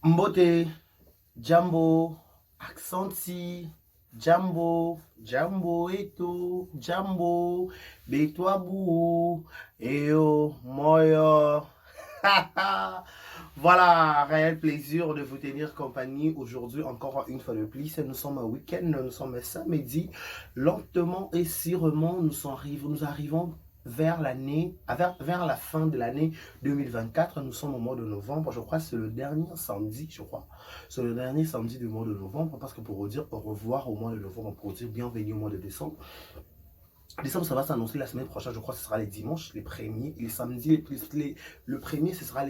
Mbote, Jambo, Accenti, Jambo, Jambo Eto, Jambo, Betwabou, Eo, Moyo. Voilà, réel plaisir de vous tenir compagnie aujourd'hui, encore une fois de plus. Nous sommes un week-end, nous sommes samedi. Lentement et sûrement, nous arrivons vers vers la fin de l'année 2024. Nous sommes au mois de novembre, je crois que c'est le dernier samedi, C'est le dernier samedi du mois de novembre, parce que pour vous dire au revoir au mois de novembre, pour vous dire bienvenue au mois de décembre. Décembre, ça va s'annoncer la semaine prochaine, je crois que ce sera les dimanches, les premiers, les samedis, le premier, sera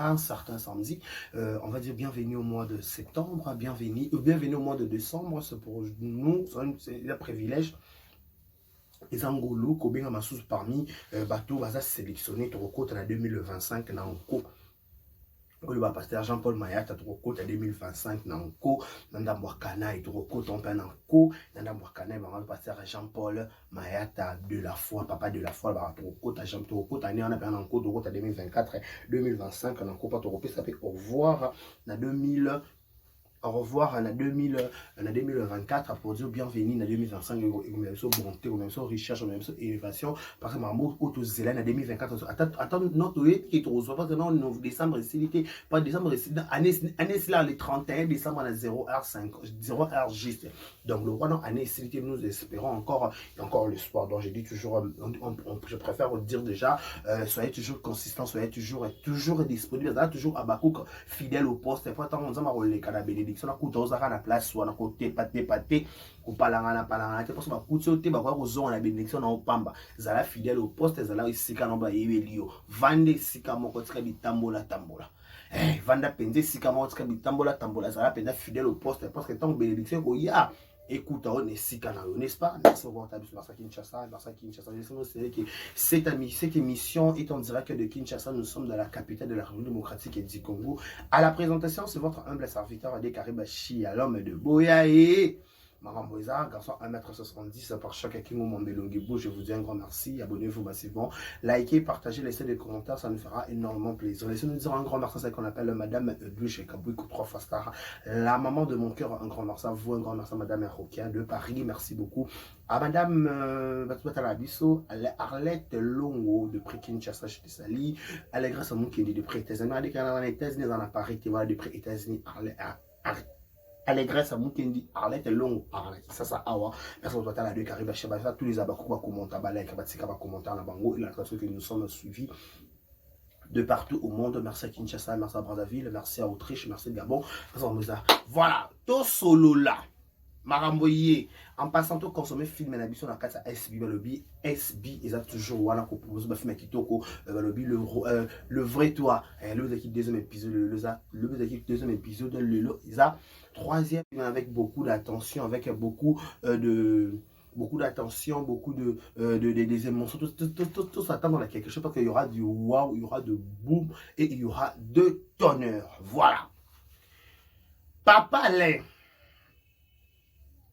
un certain samedi. On va dire bienvenue au mois de septembre, bienvenue au mois de décembre, c'est pour nous, c'est un privilège. Les Angolo, Kobenga Massous parmi bateau, va sélectionner ton côté en 2025 dans le pasteur Jean-Paul Mayata en 2025 nanko nanda mwakana et côté en nanko nanda mwakana le pasteur Jean-Paul Mayata de la foi papa de la foi ba côté Jean côté année on a bien nanko côté 2024 2025 nanko pas trop ça fait au revoir na 2000 au revoir en 2024 pour dire bienvenue en 2025 et même ça bonté même ça recherche même ça élévation parce que maman auto zélène en 2024 attends notre qui te reçoit parce que non décembre c'est pas décembre c'est année là le 31 décembre à 0h5 0h juste donc le roi année c'est nous espérons encore il y a encore l'espoir donc j'ai dit toujours je préfère dire déjà soyez toujours consistant soyez toujours disponible toujours à Bakouk fidèle au poste pas tant on s'en va les canabés na kutoza na place wana côté pate ko palanga te parce que ba kutote ba ko zonga na bénédiction na opamba zala fidèle au poste zala isika na ba yebelio vande sika moko tika bitambola vanda penze sika moko tika bitambola zala penda fidèle au poste parce que tant bénédiction ko ya écoute, on est si canal, n'est-ce pas? Merci beaucoup à Kinshasa. Cette émission est en direct de Kinshasa. Nous sommes dans la capitale de la République démocratique du Congo. À la présentation, c'est votre humble serviteur Adé Karibachi, à l'homme de Boyaé. Maramboisa, garçon 1m70 par chaque Kingo Mondelongibo. Je vous dis un grand merci. Abonnez-vous massivement. Likez, partagez, laissez des commentaires. Ça nous fera énormément plaisir. Laissez-nous dire un grand merci à celle qu'on appelle Madame Edwige Kabouikou 3 fois star. La maman de mon cœur, un grand merci à vous. Un grand merci à Madame Rokia de Paris. Merci beaucoup. À Madame Batouatalabiso, Arlette Longo de près Kinshasa, je te salue. À la grâce à mon qui est de près États-Unis. À des États-Unis dans la Paris, qui va de près États-Unis. Allégresse à Mukendi, Arlette Long, Arlette, ça, awa. Merci à toi, la deux Caribe, tous les abakous va commenter, Kabatika va commenter en bango, il a l'impression que nous sommes suivis de partout au monde. Merci à Kinshasa, merci à Brazzaville, merci à Autriche, merci à Gabon, merci à Moussa. Voilà, tout solo là. Maramboye, en passant tout consommer film et habitude dans la carte SB, lobby SB, ils ont toujours voilà qu'on propose de film kitoko, lobby le vrai toi, le deuxième épisode, le deuxième épisode, ils ont troisième avec beaucoup d'attention, avec beaucoup d'attention, beaucoup des émotions, tout s'attend dans quelque chose parce qu'il y aura du wow, il y aura de boom et il y aura de tonnerre. Voilà. Papa Lé.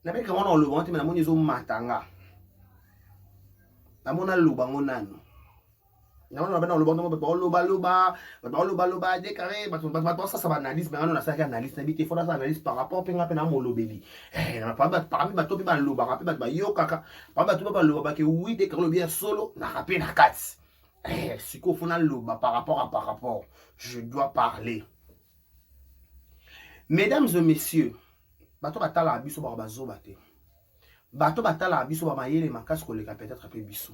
Nabe kama on le vente mais namoni zo matanga. Namona loba ngonano. Namona ba na loba décarré ba ça va analyse mais on a ça analyse nabité faut ça analyse par rapport penga pena mo lobeli. Parmi ba topi ba loba rapé ba yo kaka. Parmi ba loba ba ke oui décaré bien solo na rapé na kati. Siko fona loba par rapport. Je dois parler. Mesdames et messieurs, bato batala biso ba bazo bate. Bato batala biso ba mayele makasi ko leka peut-être après biso.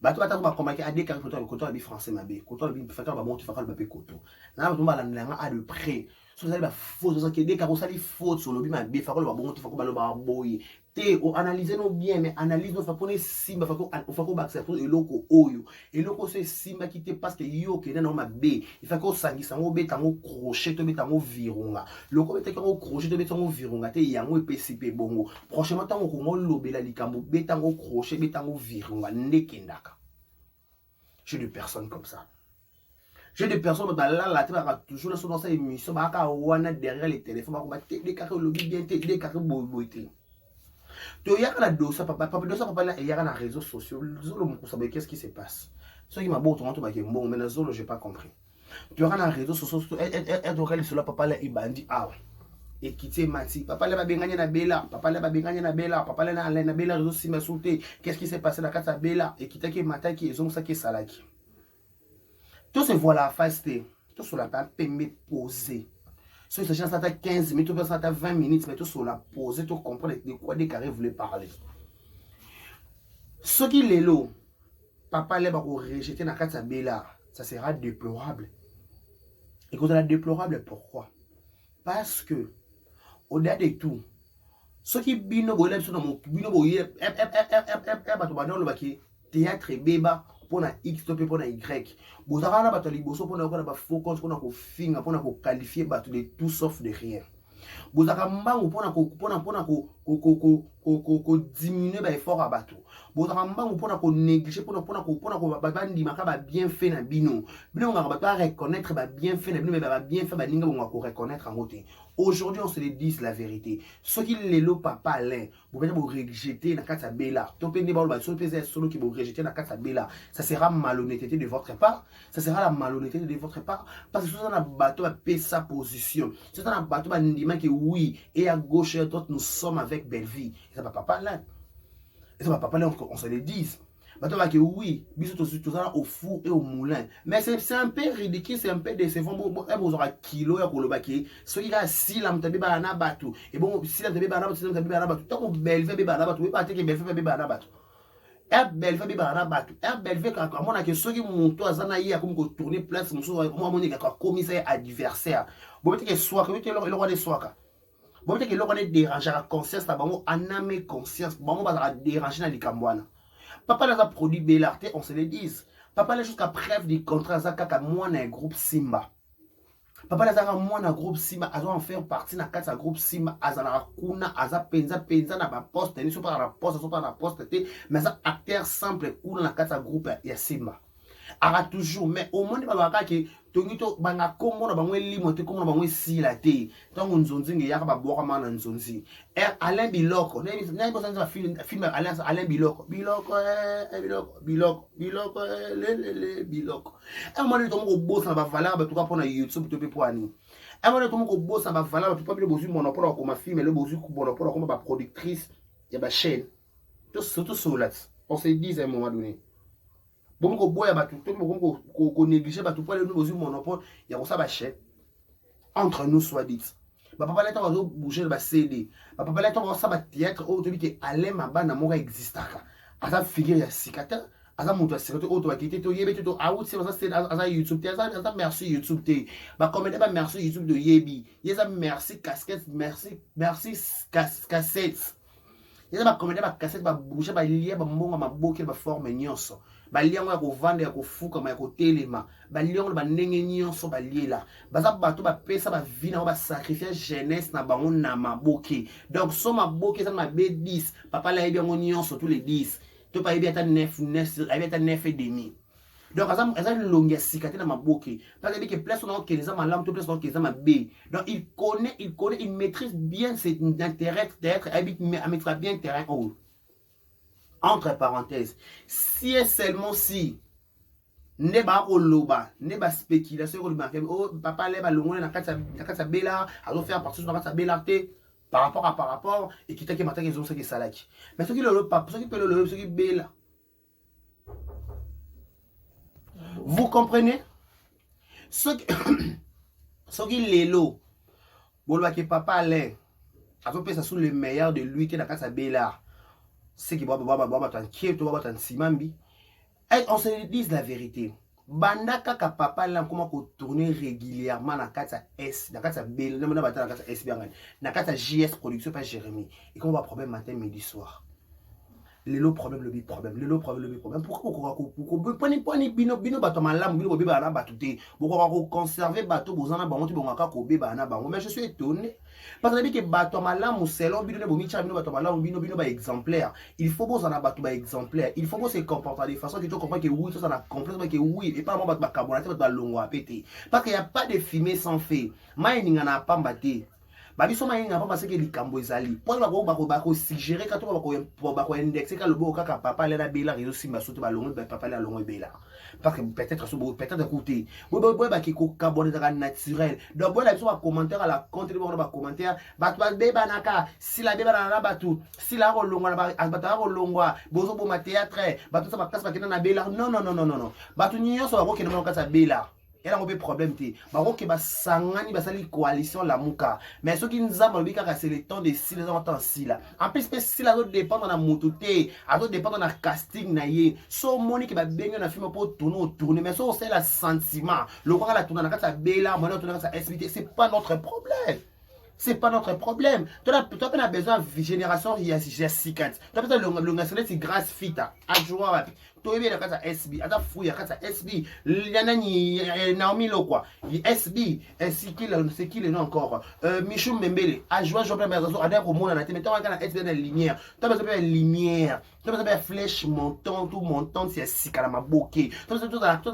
Bato batala ba komaki ade ka koto ba bi français mabe. Koto ba bi fakala ba monti fakala ba pe koto. Na bato ba la nga a de près. So ça ba faute ça que dès ka ko sali faute sur le bi mabe fakala ba monti fakala ba boye. Te o analyser no bien mais analyse no fa pone simba fakala ba accepter eloko oyo. Eloko c'est simba qui te parce que yo ke na mabe. Il fa ko sangisa ngo betango crochet to betango virunga. Loko betango crochet to betango virunga te yango epesipe bongo. Prochainement tango ko ngo lobela likambo betango crochet betango virunga ndekendaka. J'ai des personnes comme ça. J'ai des personnes là toujours dans cette émission derrière les téléphones des carrés lobby bien des carrés boité. Tu y a la dosa papa là il y a les réseaux sociaux zolo qu'est-ce qui se passe. Ceux qui m'a beau tout mais zolo j'ai pas compris. Tu auras dans les réseaux sociaux, elle aurait sur là, papa là, il bandit. Ah, et quitter Mati. Papa là, va gagner na Bella. Papa là, va gagner na Bella. Papa là, na Bella, réseau si m'a sauté. Qu'est-ce qui s'est passé dans la carte à Bella? Et quitter qui matin qui est ça qui est salaki. Tout se voit la face, tout sur la papier posé. Si ces gens sont à 15 minutes, tout à 20 minutes, mais tout sur la posé, tout comprendre de quoi des carrés voulaient parler. Ce qui est là, papa là, va rejeter dans la carte à Bella. Ça sera déplorable. Et quand on est déplorable, pourquoi? Parce que, au-delà de tout, ceux qui bino bolem sont dans mon bino boye, théâtre béba pour na X pour na Y. Bozara na bato liboso pour na ba focus pour na ko finga pour na ko qualifier bato de tout sauf de rien. Bozaka mbangu pour na ko diminuer ba effort à bato. Bozaka mbangu pour na ko négliger pour na ko ba ndimaka ba bien fait na bino. Bino ngaka ba reconnaître ba bien fait na bino ba bien fait ba ninga ngaka ko reconnaître en côté. Aujourd'hui, on se le dit la vérité. Ceux qui les lo papa alain, vous pouvez vous rejeter dans la bella. Solo qui vous rejeter dans la bella. Ça sera malhonnêteté de votre part. Ça sera la malhonnêteté de votre part. Parce que si on a bateau à payer sa position, si on a bateau à dire que oui, et à gauche et à droite, nous sommes avec Belleville. Et ça va papa alain. Et ça va papa alain, on se le dise. Bateau va que oui, bisous tout ça au four et au moulin. Mais c'est un peu ridicule, c'est un peu décevant. Bon, vous aurez kilo et pour le baquet. Ce qui a si l'âme tabi banana bateau. Et bon, si l'âme tabi banana bateau, si l'âme tabi banana bateau. Tant qu'on belve banana bateau, oui, pas que belve banana bateau. Et belve banana bateau. Et belve quand on a que ceux qui montent à Zanaï a comme tourner place, moi mon nègre comme commissaire adversaire. Bon, peut-être que soit que le roi des soirs. Bon, peut-être que le roi des déranger la conscience, là, bon, en âme conscience, bon, on va déranger dans les cambouanes. Papa les a produit Bellarté, on se le dise. Papa les jusqu'à preuve du contrat Zaka moi dans un groupe Simba. Papa les a moi dans un groupe Simba, a en faire partie dans un groupe Simba, azana kuna, aza penza na ba poste, ni pas na poste, mais ça acteur simple kuna dans un groupe ya Simba. Ara toujours mais au moins ba ka ke tongito banga kombo na bangwe limo te kombo na bangwe sila te tango nzonzi nge yaka ba boka mana nzonzi Alain Biloko na bo sanza film Alain Biloko Biloko amane to mo bossa ba valeur ba tuka pona YouTube to pe poani amane to mo bossa ba valeur to pa bi bozu monopole ko ma film le bozu ko monopole ko ba productrice ya ba chaîne tout surtout solat on se dit à un moment donné. Bon, ko boya batu to ko négliger batu pour nous bozui monopole ya ko sa ba chèque entre nous soit dit ba papa là to bouger ba CD ba papa là to sa ba théâtre o to bi ke Alain Mabana mo existaka asa figure ya sikata asa mutu sikata o to ba kité to yebe to out c'est ça c'est asa YouTube te asa merci YouTube te ba commander ba merci YouTube de yebi yesa merci casquette merci cassette yesa ba commander ba cassette ba bouger ba lier ba mbonga maboke ba forme nyonso baliango ya kovanda ya kofuka ma ya kotelema baliango ba ndenge nyonso baliela baza bato ba pesa ba vie na ba sacrifier jeunesse na bango na maboke donc so maboke ça ma B10 papa la yebi ngo nyonso tous les 10 to pa yebi ata 9 et demi donc asa longi ya sikate na maboke parce que place on a keleza malam to place on keleza ma B donc il maîtrise bien cet intérêt d'être habite mais mettra bien terrain haut. Entre parenthèses, si et seulement si ne ba oloba, ne ba spéculation ko marqué oh papa le ba longole na kata bela, a faire partie de kata bela par rapport et qui t'a que matin qu'ils ont ce qui salaki. Mais ce qui le papa, ce qui peut le ce qui bela. Vous comprenez? Ce qui l'élo. Bolwa que papa le a fait ça sous le meilleur de lui qui na kata bela. C'est qui on se dit la vérité. Banda kaka papa là comment tourner régulièrement dans kata S, dans kata B, dans kata S bien, dans kata JS production pas Jérémy. Et qu'on va problème matin midi soir. Le problème le problème pourquoi prenez bino bato malamu bino beba na batute pourquoi conserver bato bozana bango ti bonga ka ko beba na bango mais je suis étonné parce que bato malamu selon bino bo micha bino bato malamu bino ba exemplaire il faut bozana bato ba exemplaire il faut se comporter de façon que tu comprends que oui tout ça na complexe que oui et pas moi bato ba carbonate bato ba longo a péter parce qu'il y a pas de fumée sans feu mai ninga na pamba te Babiso mayenga parce que likambo ezali. Pour bako suggérer quand on bako indexer quand le beau kaka papa là bela réseau simba soto ba longo papa là longo bela. Parce que peut-être écouter. Boy ba ki ko carbone naturel. Donc boy la biso ba commentaire à la compte de ba commentaire ba beba naka si la beba na batu si la rolongo na ba rolongo bozo bo ma théâtre ba tout ça ba classe ba na bela. Non non non non non. Batu nyonso ba ko ke na kasa bela. Il y a un problème. Baroque ba sangani ba sali coalition la muka. Mais ceux qui nous ont dit que c'est le temps de 6 ans en si là. En plus si la autre dépend dans la mototé, à d'autres dépend dans la casting na yé. So moni qui va baigner na film pour tourner mais so c'est le sentiment. Le roi la tourner na kata bela, moi tourner na sa SBT, c'est pas notre problème. C'est pas notre problème. Tu as besoin de génération Jessica. Tu as besoin de national c'est grâce fita. Adjoint. Tu as besoin de SB. Ada fouille à SB. Yana ni Naomi lo quoi. SB. C'est qui le nom encore. Michou Mbembele. Adjoint Jean Pierre Berzo. Ada ko mona na te. Mais tu as besoin de SB de lumière. Tu as besoin de lumière. Tu as besoin de flèche montant tout montant c'est sika na maboké. Tu as besoin de tout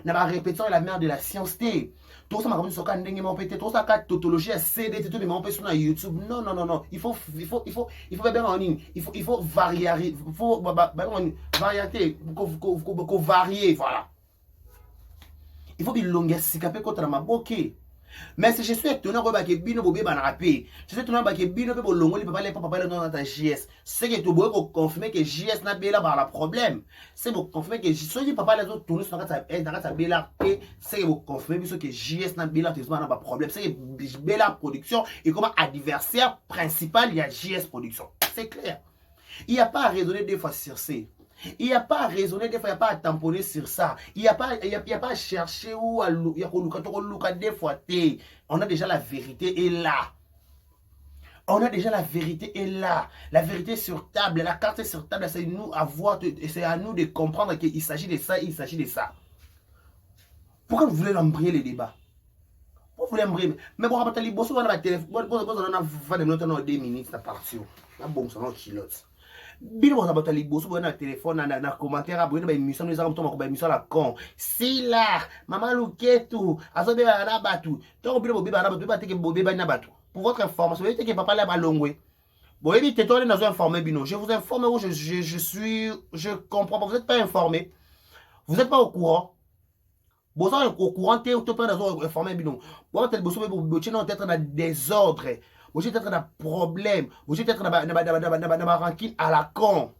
na répétition la mère de la science T. Tout ça m'a comme ça quand ndenge mon pété tout ça quand tautologie CD tout mais on peut sur YouTube non non non non il faut bien en ligne il faut varier il faut variété ko varier voilà il faut qu'il longue sikape contre la maboké. Mais si je suis étonné que bino bobé banapé, je suis étonné que bino pe bolongo li papa le dans ta JS. C'est que tu dois confirmer que JS n'a pas là problème. C'est pour confirmer que si papa les autres tourner sur ta bela P, c'est pour confirmer que JS n'a pas là pas problème. C'est que bela production et comme adversaire principal il y a JS production. C'est clair. Il n'y a pas à raisonner deux fois sur C. Il n'y a pas à raisonner des fois, il n'y a pas à tamponner sur ça. Il n'y a pas à chercher où à des fois. On a déjà la vérité est là. On a déjà la vérité est là. La vérité est sur table. La carte est sur table. C'est nous à voir, c'est à nous de comprendre qu'il s'agit de ça, il s'agit de ça. Pourquoi vous voulez embrayer les débats? Pourquoi vous voulez embrayer? Mais bon, rapportez les boss, on a la téléphone. On a 20 minutes, on a 2 minutes, ça part sur. La bombe, ça va en kilote. Bino boza bato liboso boza na téléphone na commentaire boza ba émission nous avons tomba ba émission la con si là maman Luketu azobe na batu to bino bobe na batu ba teke bobe ba na batu pour votre information vous teke papa la balongwe boye bi tetone na zo informer bino je vous informe où je comprends pas vous êtes pas informé vous êtes pas au courant boza au courant te to pas na zo informer bino boza tel boso bo tino être dans désordre. Vous êtes être dans problème, vous êtes être dans rancune à la con.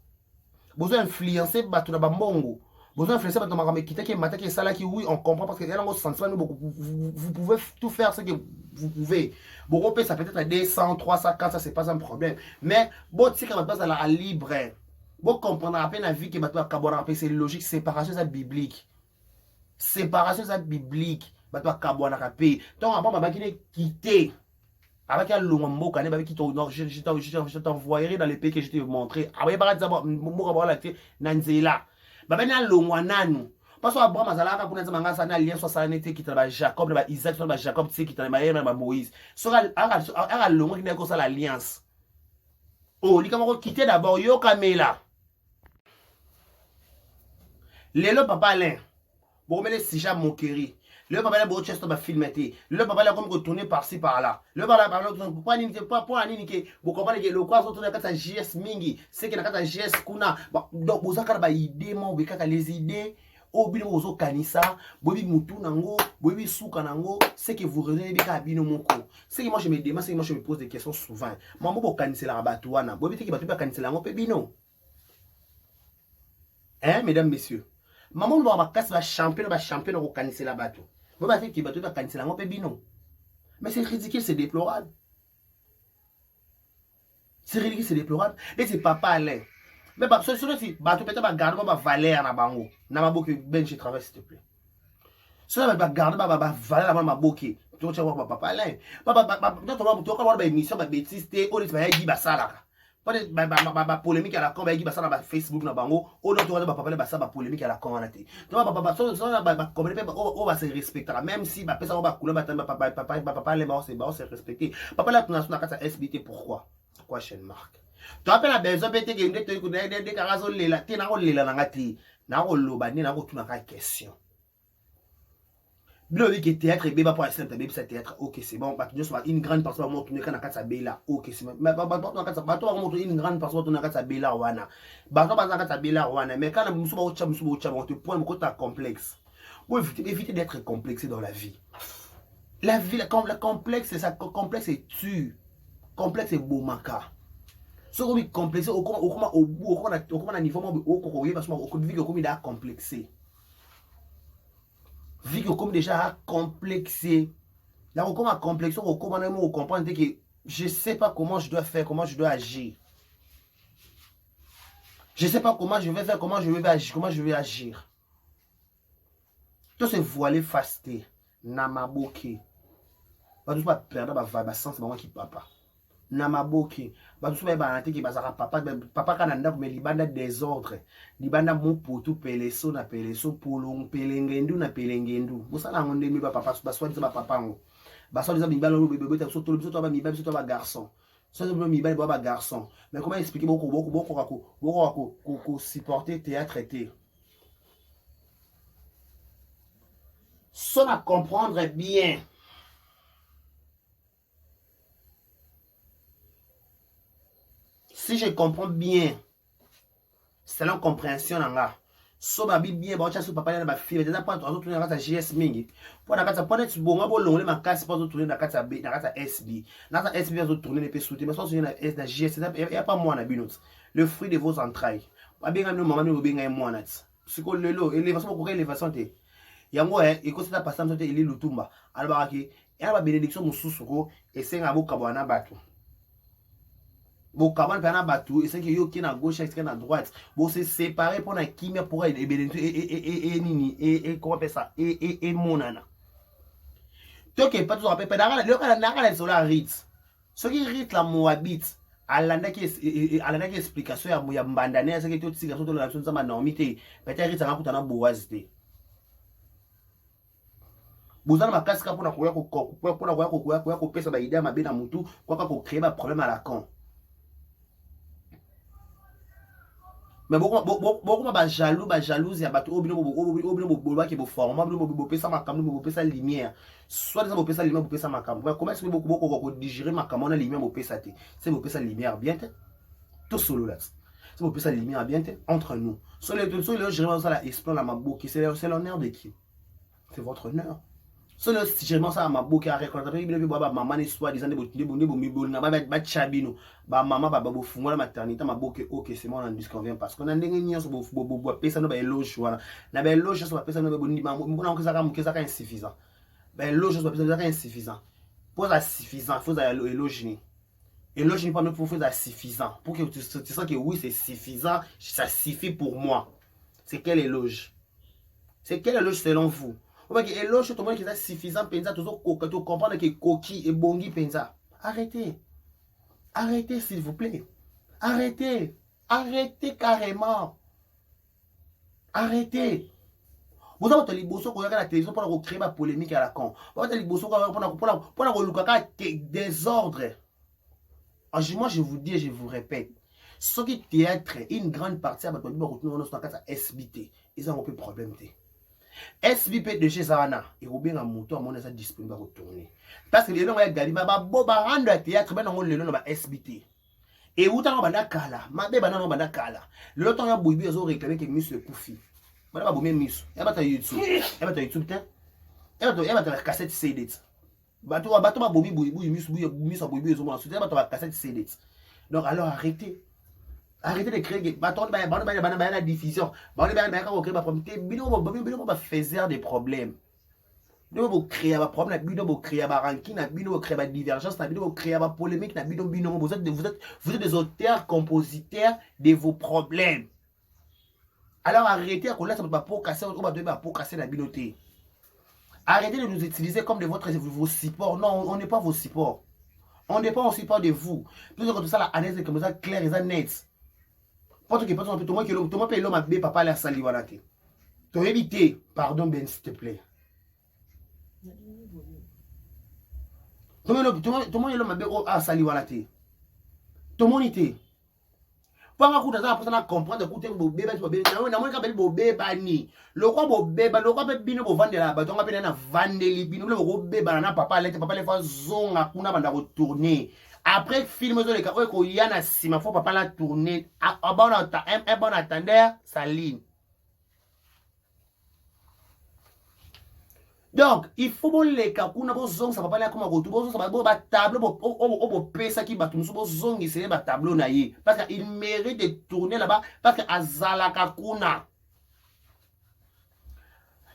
Vous êtes influencé par tout le monde. Vous êtes influencé par tout le monde qui matin qui ça qui oui on comprend parce que il y a un sentiment vous pouvez tout faire ce que vous pouvez. Bon ça peut être à 200, 300, 400 c'est pas un problème. Mais bon si quand on à libre. Bon comprendre à peine la vie qui va cabora c'est logique séparation c'est biblique. Séparation c'est biblique. Va toi cabora rapé. Donc avant ma qui quitter. Avec un long mot, quand même, qui je t'envoyerai dans les pays que je t'ai montré. Après, par exemple, moi, avoir la Nanzela. Bah, ben, un long nanu. Parce que Abraham, Mazalaka, pour nous, un alliance, soit ça n'était qui travaille Jacob, Isaac, soit Jacob, tu sais, qui travaille Moïse. Sera un long qui n'est que ça l'alliance. Oh, il faut quitter d'abord, yo, Kamela. Lélo, papa, Alain. Bon, mais les sija moquerie. Le papa là, chest va filmer. Le papa là, comme retourner par-ci par-là. Le papa là, pas pour un niquer. Vous comprenez que le quoi, surtout dans la JS Mingi, c'est que dans la JS Kuna. Donc, vous avez des idées, vous avez les idées. Au bino ozo kanisa, bobi mutu nango, bobi souka nango, c'est que vous revenez bika bino moko. C'est que moi je me demande, c'est que moi je me pose des questions souvent. Maman bo kanisa la batouana, bobi te ki batu ba kanisa la ngope bino. Hein, mesdames, messieurs. Maman va casse va champion au kanisa la batou. Vous avez dit que tu vas canceller un peu bino. Mais c'est ridicule, c'est déplorable. C'est ridicule, c'est déplorable. Et c'est papa Alain. Mais bah, sur le site, bah, tu peux pas garder ma valeur na bango. Na ma boke ben je travaille s'il te plaît. Cela va garder ma valeur na ma boke. Tu vas voir papa Alain. Papa, tu vas voir une émission, ma bêtise, tu vas dire bah ça là. Pas polémique à la con, bah ça na Facebook na bango. Oh non, tu vas papa là bah ça polémique à la con na té. Tu vas papa ça bah comme on va se respecter même si bah ça on va couler papa les bah c'est respecter. Papa là tu na kata SBT pourquoi chaîne marque. Tu appelles la besoin bête que ndete ko de karazo lela te na ko lela na ngati na ko loba ni na ko tuna ka question. Bilo dit que théâtre et béba pour assister à ça théâtre. OK, c'est bon. Bah tu une grande partie va monter quand na béla. OK, c'est bon. Mais bah to monter une grande partie va tourner quand béla wana. Bah to ba quand béla wana. Mais quand musuba ocha on te point ko ta complexe. Pour éviter d'être complexé dans la vie. La vie la complexe c'est ça complexe est tu. Complexe est bomaka. Ce qu'on est complexé au bout au comment niveau au ko parce que au vie comme il a complexé. Vu que comme déjà complexé, là on commence à complexer, on commence à comprendre que je ne sais pas comment je dois faire, comment je dois agir. Je ne sais pas comment je vais faire, comment je vais agir, comment je vais agir. Tout ce voilé fasté, namaboke. Pas tout pas perdre ma sens, c'est moi qui papa. Namaboke. Pas tout ça ba ki bazara papa kananda ko me libanda désordre. Libanda mo potu peleso na peleso polong pelengendu na pelengendu. Bosala ngonde mi papa baswa ba papa ngo. Baswa disa bibalo lo bébé ta so to biso to ba mibali biso to ba garçon. So to mibali ba garçon. Mais comment expliquer beaucoup supporter théâtre été. Sans à comprendre bien. Si je comprends bien, c'est la compréhension nanga. So ba bien ba chasse papa na ba fille déjà pas to tourner na kata GS mingi. Pour na kata point tu bonga bo longole makasi pas to tourner na kata B na kata SB. Na kata SB to tourner les pe souter mais so tourner na S na GS il y a pas moi na binot. Le fruit de vos entrailles. Ba bien no maman no bien moi na. Siko lelo élévation ko élévation te. Yango e ko ça passer msote ili lutumba. Alors ki ya ba bénédiction mususu ko esenga bo kabwana bato. Bon, comment faire un bateau, et c'est que yo qui est à gauche, et qui est à droite. Bon, c'est séparé pour la kimia pour et comment faire ça, et monana. Toi qui est pas tout rappelé, pas d'arrêt, le canard sur la rite. Ce qui rite la moabite, à l'année qui explication à Mouya Mbandane, c'est que tout ce qui est sur la nation de ma normité, peut-être rite ça va pour ta boisité. Bozana makasika pour na ko pesa ba idée ma bena mutu, quoi ko créer un problème à la con. Mais beaucoup ba jalouse ya bato obino bo ki bo forma bo pesa makambo bo pesa lumière soit ça bo pesa lumière bo pesa makambo comment est-ce que beaucoup ko digérer makambo na lumière bo pesa te c'est bo pesa lumière bien te tout solo là c'est bo pesa lumière bien te entre nous sur les je vraiment ça la explore la maboki c'est l'honneur de qui c'est votre honneur. So le gérement ça ma boke a reconnaître bi ba maman ni soit disant de mi na ba chabino ba maman ba bo fungola maternité ma boke OK c'est moi on disconvient parce qu'on a ndenge nyonso bo pesa no ba éloge wana na ba éloge so ba pesa no ba boni ba mo na ko ça insuffisant ba éloge so ba pesa ça insuffisant pour ça suffisant faut ça éloge ni éloge ni pas me pour faire ça suffisant pour que tu sens que oui c'est suffisant ça suffit pour moi. C'est quel éloge selon vous? Et l'autre, tout le monde qui est suffisant, pensa, tout comprendre que coquille et bongi pensa. Arrêtez. Arrêtez, s'il vous plaît. Arrêtez. Arrêtez carrément. Arrêtez. Vous avez les bossons qui regardent la télévision pour créer ma polémique à la con. Vous avez les bossons pour désordre. Moi, je vous dis et je vous répète. Ce qui est théâtre, une grande partie, SBT. Ils ont un peu de problème. SBP de chez Savana, et au bien à mon tour, mon disponible à retourner. Parce que les gens ont gagné, boba rendre le théâtre, ben on le nom SBT. Et où t'as un kala, ma bébé n'a pas kala. Le temps a bouillé, ils ont réclamé que Miss Koufi. Voilà, vous même Miss. Elle va ta YouTube. Elle va ta YouTube, elle va ta cassette CD. Bateau, ma boubi, Miss, ils ont ensuite, elle va ta cassette CD. Donc, alors arrêtez. Arrêtez de créer la diffusion. Faire des problèmes. Vous créez des problèmes, vous créez des rancines, vous créez des divergences, vous créez des polémiques. Vous êtes des auteurs, compositeurs de vos problèmes. Alors arrêtez à laisser pour casser la binoté. Arrêtez de nous utiliser comme de vos supports. Non, on n'est pas vos supports. On n'est pas au support de vous. Plus que tout ça, la analyse est comme ça, claire et nette. Pas tout le monde qui est l'homme à papa la salivanate. Tu as évité, pardon Ben s'il te plaît. Tout le monde est l'homme à salivanate. Tout le monde était. Panga kuta za personne comprendre écouter bobeba tu bobeba na moi ka beli bobeba ni le quoi bobeba le quoi be bino bo vandela ba tonga pe na vandeli bino le bobeba na papa le fa zonga kuna banda retourner après film zo le ka ko yana sima faut papa la tourner bon un bon attendeur sa ligne. Donc, il faut que les cas, ça va pas aller comme un retour, ça va pas tableau, on pesa qui bat, nous sommes c'est un tableau naïe. Parce qu'il mérite de tourner là-bas, parce que Azala Kakuna.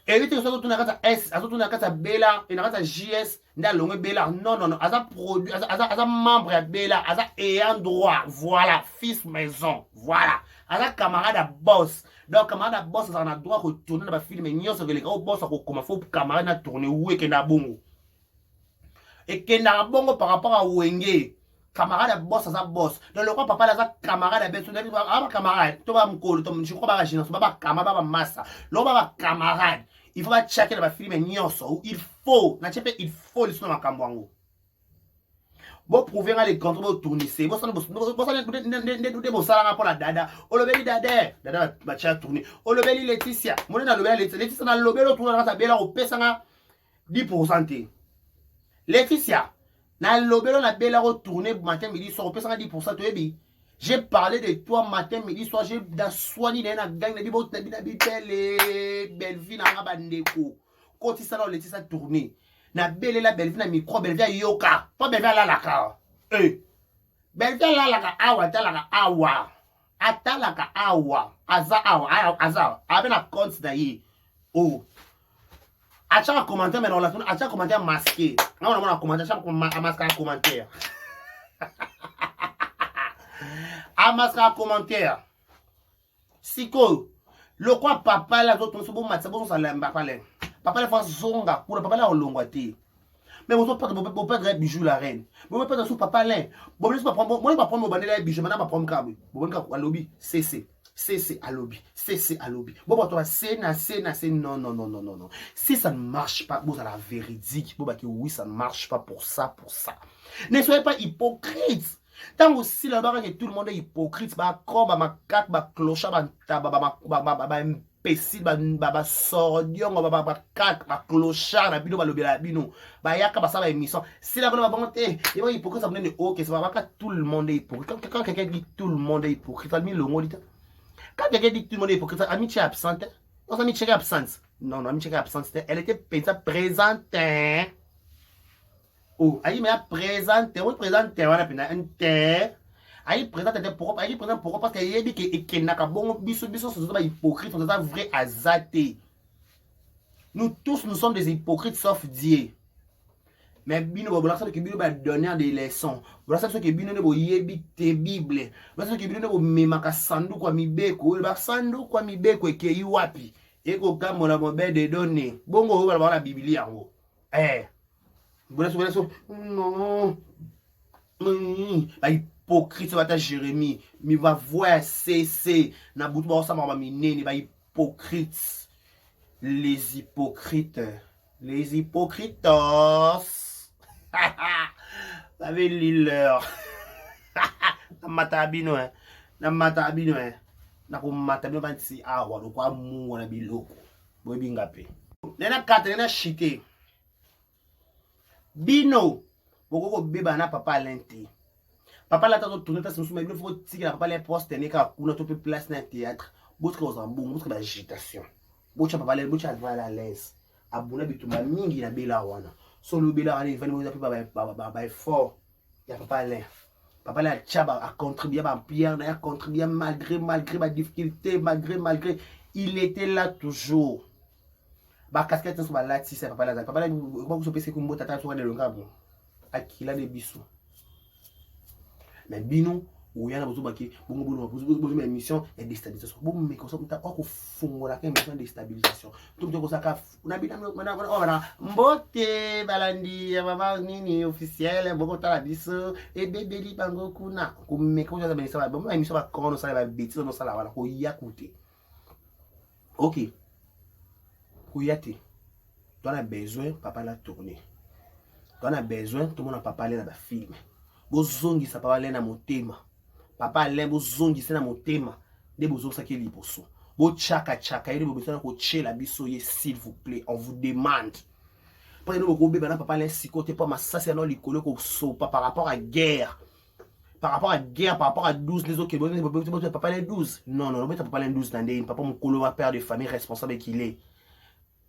Et il faut tourner à S, à tourner à Bella, et à JS, n'a longue Bella. Non, non, non, Aza produit, Aza membre à Bella, Aza ayant droit, voilà, fils maison, voilà. Aza camarade à boss. Donc, camarade boss, ça a droit de retourner dans le film. Et nous, les gars, boss, comment faut camarade à tourner où est qu'il y a bon. Et qu'il y a bon par rapport à Wenge. Camarade boss, ça boss. Donc, le roi papa, là, camarade à bête, camarade. Tu vas me coller, je crois pas que je ne suis pas camarade, massa. L'homme va camarade. Il faut pas checker dans le film. Il faut, il faut le soin à Kambwango. Bon prouver les contrôles tourner c'est bon ça ne ça pour la dada o le beli dada ba cha tourner o le beli Laetitia mon na le beli Laetitia na le beli tourner na bela o pesa 10%. Laetitia na le beli na bela o tourner matin midi soir o pesa 10% to ebi. J'ai parlé de toi matin midi soir j'ai da soigné na gang na bibo na bitele belle vie na bandeko quand ça na Laetitia tourner na belle la belle na micro belle via yoka pas belle la laka belle la laka awa talaka awa atalaka awa aza abena compte na yi oh acha commentaire mais on la tourne acha commentaire masqué on a commentaire acha masquer un commentaire a masquer un commentaire siko le quoi papa la d'autres so bon matsa bon ça lamba pale papa la fa zonga pour papa la olongwa te mais vous pas perdre bijou la reine vous pas sous papa là bon laisse pas prendre moi pas prendre bandela bijou maintenant pas prendre câble bon ka alobi cc alobi cc alobi bon toi c'est non non si ça ne marche pas vous à la véridique bon bah que oui ça ne marche pas pour ça ne soyez pas hypocrite. Tant aussi là-bas que tout le monde est hypocrite bah comme bah cac bah clochard bah imbécile bah sordion bah cac bah clochard bino bah lobela bino bah yaka bah ça bah émission si là bas bonté et bah hypocrite ça me dit OK ça va pas tout le monde est hypocrite quand quelqu'un dit tout le monde est hypocrite ami le mot dit quand quelqu'un dit tout le monde est hypocrite ami tu es absente on s'ami tu es absente non ami tu es absente elle était présente oh, aïe, mais à présenter, on présente, on a un terre. Aïe, présente, aïe, présente, pourquoi? Parce qu'il y a dit qu'il n'a qu'à bon, biso, c'est pas hypocrite, on est vrai azaté. Nous tous, nous sommes des hypocrites, sauf Dieu. Mais bino, voilà, ça, que bino va donner des leçons. Voilà, ça, que bino ne va yebi te Bible. Voilà, ça, que bino ne va memaka sandu kwa mibeko. Il va sandu kwa mibeko et que yuapi. Et qu'au cas, mon amour, de donner. Bongo, on va voir la Bible, en gros. Non. Bah hypocrite ça va ta Jérémie. Mais va voir CC. Na bout ba ça m'a minene bah hypocrite. Les hypocrites. Les hypocritos. Ça veut l'heure. Na matabino hein. Na matabino hein. Na ko matabino ba nti awa do kwa mu na biloko. Bo binga pe. Nena 4 nena chité. Bino, boko beba na papa lente. Papa la tato tourner ta sous mais il faut tirer la papa les postes ne ka kuna to place na théâtre. Botre aux embou, botre l'agitation. Botre papa les botre à l'aise. Abuna bituma mingi na bela wana. Solo bela wana venu mo ba fort. Ya papa là. Papa la chaba a contribué ba pierre, a contribué malgré ma difficulté, malgré il était là toujours. Ba casquette sur la si c'est papa là papa là comment vous pensez que mon tata soit de l'ongabo akila de biso mais bino ou yana bozo baki bongo bozo émission et déstabilisation bon mais comme ça on t'a ko fungola ka émission de déstabilisation tout ko ça ka na bina na mbote balandi ya baba nini officiel boko tala biso et bébé li bango kuna ko me ko ça ça bon émission ba kono ça ba bêtise no ça la wala ko yakuté OK Kouyate, tu as besoin, papa l'a tourné. Tu as besoin, tout le monde a papa là dans le film. Bozongi, ça papa là dans mon thème. papa Alain bozongisa na motema nde bozosaki liboso bo chaka yede bobesana ko chela biso ye s'il vous plaît on vous demande pas nous ko beba na papa Alain sikote pas masasi na likolo ko so pas par rapport à guerre par rapport à 12 les autres papa Alain 12 non papa Alain 12 nande papa mon kolo va père de famille responsable qu'il est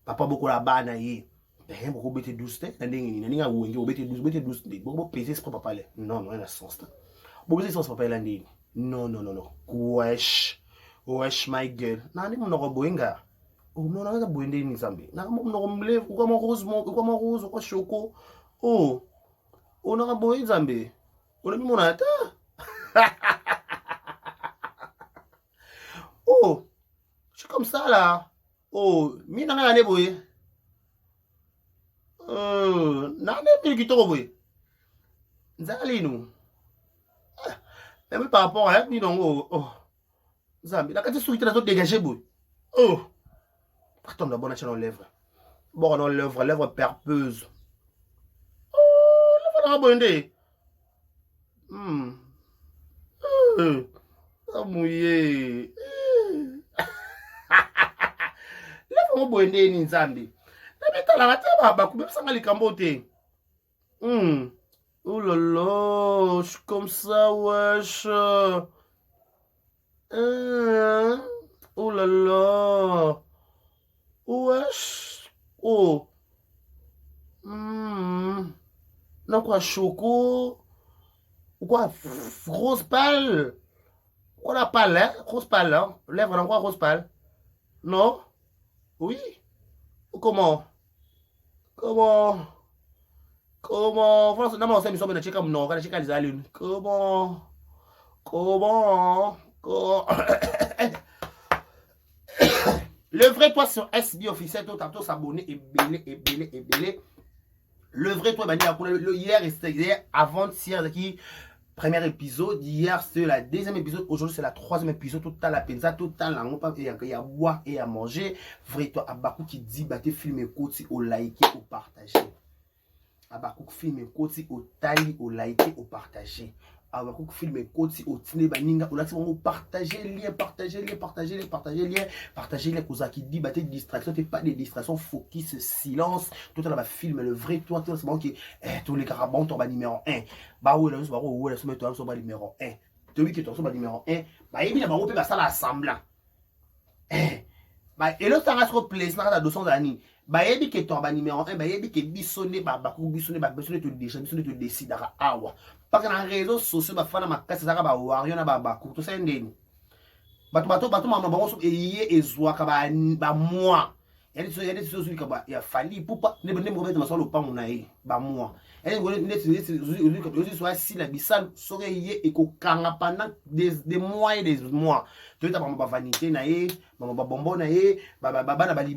papa beaucoup la bana ye ben beaucoup bete 12 te nande ngi ninga wenge bete 12 beaucoup peser c'est papa Alain non rien à sens beaucoup c'est sens papa Alain non wesh my girl nani mnoko boinga non na boinde ni zambi na mnoko mle kwa rose kwa shoko na boinde zambi on mi mona ta je suis comme ça là mi na ngane boye na ne kitoko boye nzali nous mais par rapport à ni non Zambi, la carte souris, tu as dégagé, boy. Attends, la bonne dans lèvres. Bon, non, lèvres perpeuse. Lèvres dans la bonne. Ah, mouillé. Lèvres dans la bonne, ni Zambi. La bête à la rate, bah, coupé, ça m'a les cambotés. Oh là là, je suis comme ça, wesh. Oh là là. Wesh. Non quoi choco. Ou quoi rose pâle. Quoi la pâle hein? Rose pâle hein? Lèvres dans quoi rose pâle? Non? Oui? Comment? Comment? Voilà, non, c'est une check comme non, quand check les allumes. Comment? Le vrai toi sur SB officiel, tout tantôt s'abonner et belé. Le vrai toi, hier et avant-hier, qui premier épisode, hier c'est la deuxième épisode, aujourd'hui c'est la troisième épisode, tout à la pizza, tout à la il y a à boire et à manger. Vrai toi, Abakou qui dit, battez, filmer, côté, au liker, au partager. Abakou filmer, côté, au tailler, au liker, au partager. Abakou filmer, côté, au tine, baninga, au laxi, on partager lien, partager lien, cause qui dit, battez, distraction, t'es pas des distractions, focus, silence, tout à la film, le vrai toi, tout c'est bon qui tous les carabons, ton numéro 1. Bah ouais, là, c'est ton numéro 1. Celui qui est ton numéro 1, bah, il y a un ça l'assemblée. Bah, et l'autre, ça reste plaisir, dans 200 années. Bah, il y a que ton numéro 1, bah, il y a que bisonné, bah, bisonné, te décide, awa. Parce que dans les réseaux sociaux, bah, fana ma casse, ça va, warrior, bah, tout ça, ndeni. Bato, maman, et zoa, bah, moi. Il y a des choses qui il a fallu pour pas ne me mettre le pas mon aïe bah moi et les soit si la bissal serait et ko kanga pendant des mois et des mois tu as ma vanité naé ma bonbon naé bali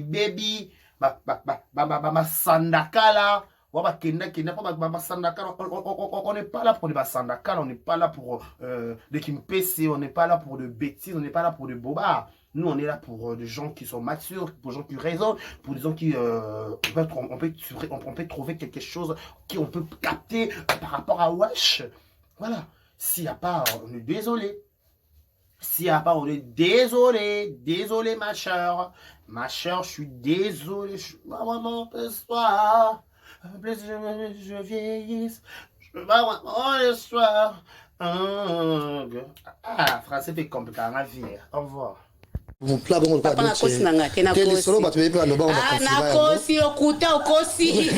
baby ba sandakala on n'est pas là pour les sandakala, on n'est pas là pour des kimpesi, on n'est pas là pour de bêtises, on n'est pas là pour de bobards. Nous, on est là pour des gens qui sont matures, pour des gens qui raisonnent, pour des gens qui... on peut trouver quelque chose qu'on peut capter par rapport à Wesh. Voilà. S'il n'y a pas, on est désolé. S'il n'y a pas, on est désolé. Désolé, ma chère. Ma chère, je suis désolé. Je suis vraiment pessoir. Je vieillisse. Je vais vraiment le soir. Français fait compliqué. Au revoir. Papa na kosi nanga te na kosi. Na kosi okuta okosi.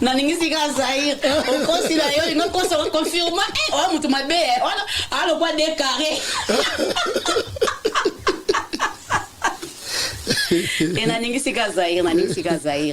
Na ningisi ka Zaire. Okosi la yo ngo kosi confirma o mutu mabe. Alo kwa décarré. Na ningisi ka Zaire.